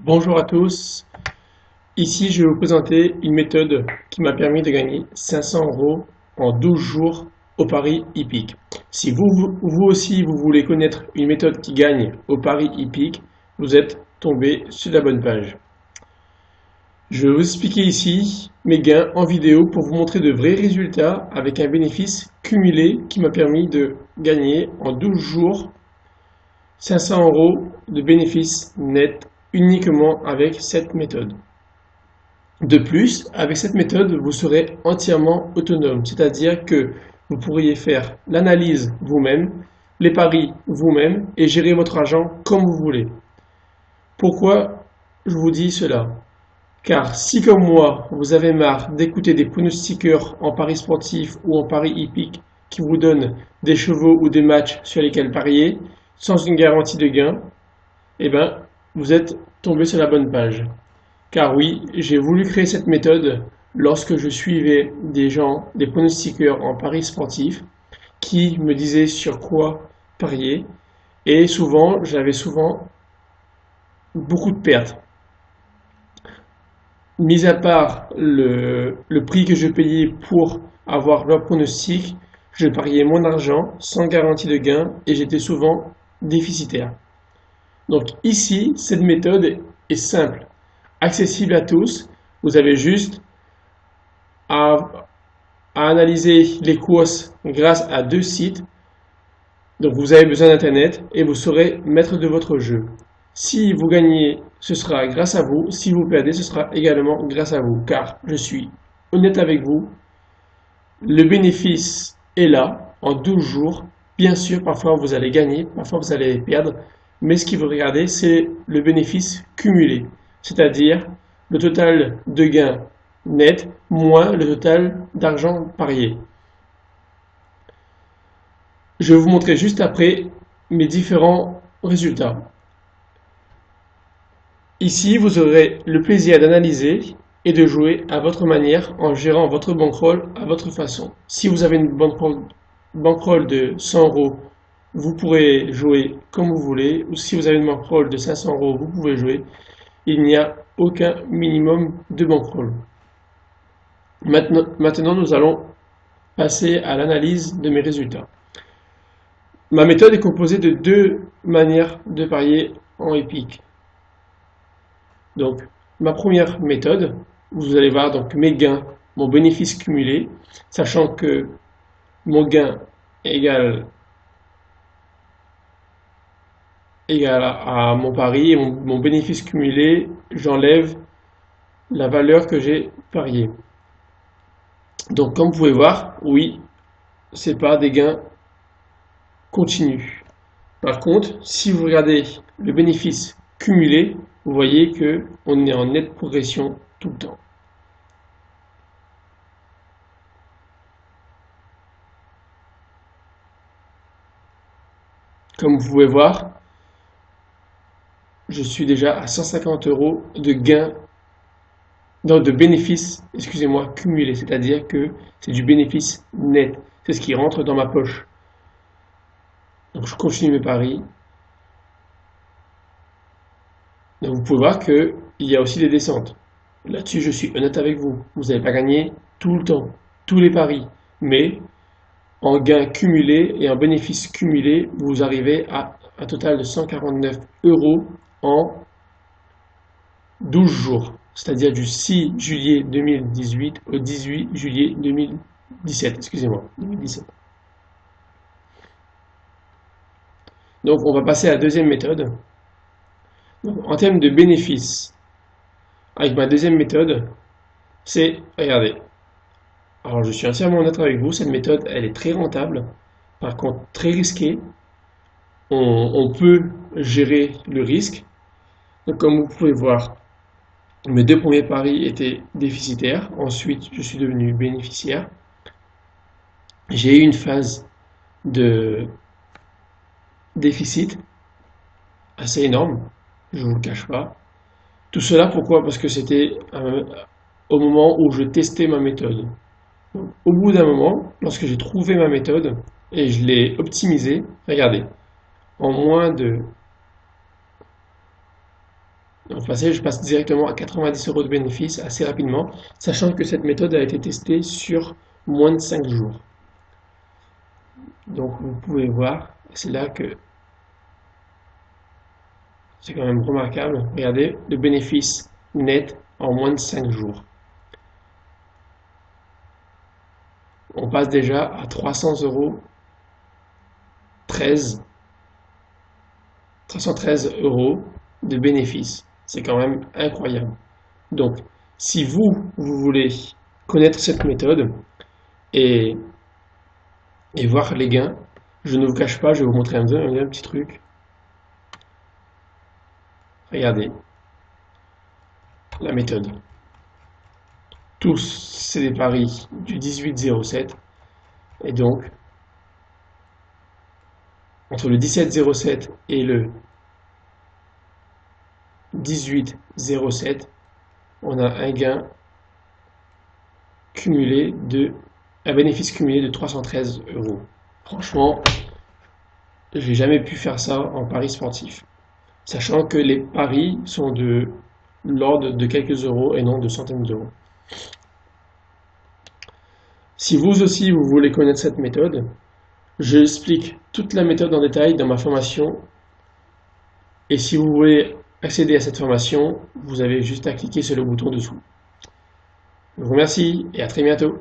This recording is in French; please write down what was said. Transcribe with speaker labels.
Speaker 1: Bonjour à tous, ici je vais vous présenter une méthode qui m'a permis de gagner 500 euros en 12 jours au pari hippique. Si vous aussi vous voulez connaître une méthode qui gagne au pari hippique, vous êtes tombé sur la bonne page. Je vais vous expliquer ici mes gains en vidéo pour vous montrer de vrais résultats avec un bénéfice cumulé qui m'a permis de gagner en 12 jours 500 euros de bénéfice net uniquement avec cette méthode. De plus, avec cette méthode, vous serez entièrement autonome, c'est-à-dire que vous pourriez faire l'analyse vous-même, les paris vous-même et gérer votre argent comme vous voulez. Pourquoi je vous dis cela? Car si comme moi, vous avez marre d'écouter des pronostiqueurs en paris sportifs ou en paris hippique qui vous donnent des chevaux ou des matchs sur lesquels parier sans une garantie de gain, eh bien, vous êtes tombé sur la bonne page. Car oui, j'ai voulu créer cette méthode lorsque je suivais des gens, des pronostiqueurs en paris sportifs qui me disaient sur quoi parier et j'avais souvent beaucoup de pertes. Mis à part le prix que je payais pour avoir leur pronostic, je pariais mon argent sans garantie de gain et j'étais souvent déficitaire. Donc ici, cette méthode est simple, accessible à tous. Vous avez juste à analyser les courses grâce à deux sites. Donc vous avez besoin d'Internet et vous serez maître de votre jeu. Si vous gagnez, ce sera grâce à vous. Si vous perdez, ce sera également grâce à vous. Car je suis honnête avec vous, le bénéfice est là en 12 jours. Bien sûr, parfois vous allez gagner, parfois vous allez perdre. Mais ce qu'il faut regarder, c'est le bénéfice cumulé, c'est-à-dire le total de gains net moins le total d'argent parié. Je vais vous montrer juste après mes différents résultats. Ici, vous aurez le plaisir d'analyser et de jouer à votre manière en gérant votre bankroll à votre façon. Si vous avez une bankroll de 100 euros, vous pourrez jouer comme vous voulez, ou si vous avez une bankroll de 500 euros, vous pouvez jouer. Il n'y a aucun minimum de bankroll. Maintenant, nous allons passer à l'analyse de mes résultats. Ma méthode est composée de deux manières de parier en hippique. Donc, ma première méthode, vous allez voir donc mes gains, mon bénéfice cumulé, sachant que mon gain égale à mon pari et mon bénéfice cumulé, j'enlève la valeur que j'ai pariée. Donc comme vous pouvez voir, oui, c'est pas des gains continus. Par contre, si vous regardez le bénéfice cumulé, vous voyez que on est en nette progression tout le temps. Comme vous pouvez voir, je suis déjà à 150 euros de gain, de bénéfice, excusez-moi, cumulé, c'est-à-dire que c'est du bénéfice net, c'est ce qui rentre dans ma poche. Donc je continue mes paris. Donc vous pouvez voir qu'il y a aussi des descentes. Là-dessus, je suis honnête avec vous. Vous n'allez pas gagner tout le temps, tous les paris, mais en gain cumulé et en bénéfice cumulé, vous arrivez à un total de 149 euros en 12 jours, c'est-à-dire du 6 juillet 2018 au 18 juillet 2017, excusez-moi, 2017. Donc on va passer à la deuxième méthode. Donc, en termes de bénéfices, avec ma deuxième méthode, c'est, regardez, alors je suis entièrement honnête avec vous, cette méthode elle est très rentable, par contre très risquée, on peut gérer le risque. Donc comme vous pouvez voir, mes deux premiers paris étaient déficitaires, ensuite je suis devenu bénéficiaire. J'ai eu une phase de déficit assez énorme, je ne vous le cache pas. Tout cela pourquoi? Parce que c'était au moment où je testais ma méthode. Donc, au bout d'un moment, lorsque j'ai trouvé ma méthode et je l'ai optimisée, regardez, en moins de Donc, je passe directement à 90 € de bénéfice assez rapidement, sachant que cette méthode a été testée sur moins de 5 jours. Donc vous pouvez voir, c'est là que c'est quand même remarquable. Regardez le bénéfice net en moins de 5 jours. On passe déjà à 313 € de bénéfice. C'est quand même incroyable. Donc, si vous voulez connaître cette méthode et voir les gains, je ne vous cache pas, je vais vous montrer un petit truc. Regardez la méthode. Tous, c'est des paris du 18-07. Et donc, entre le 17-07 et le 18-07, on a un gain cumulé un bénéfice cumulé de 313 €. Franchement, je n'ai jamais pu faire ça en paris sportif. Sachant que les paris sont de l'ordre de quelques euros et non de centaines d'euros. Si vous aussi vous voulez connaître cette méthode, je explique toute la méthode en détail dans ma formation. Et si vous voulez accéder à cette formation, vous avez juste à cliquer sur le bouton dessous. Je vous remercie et à très bientôt.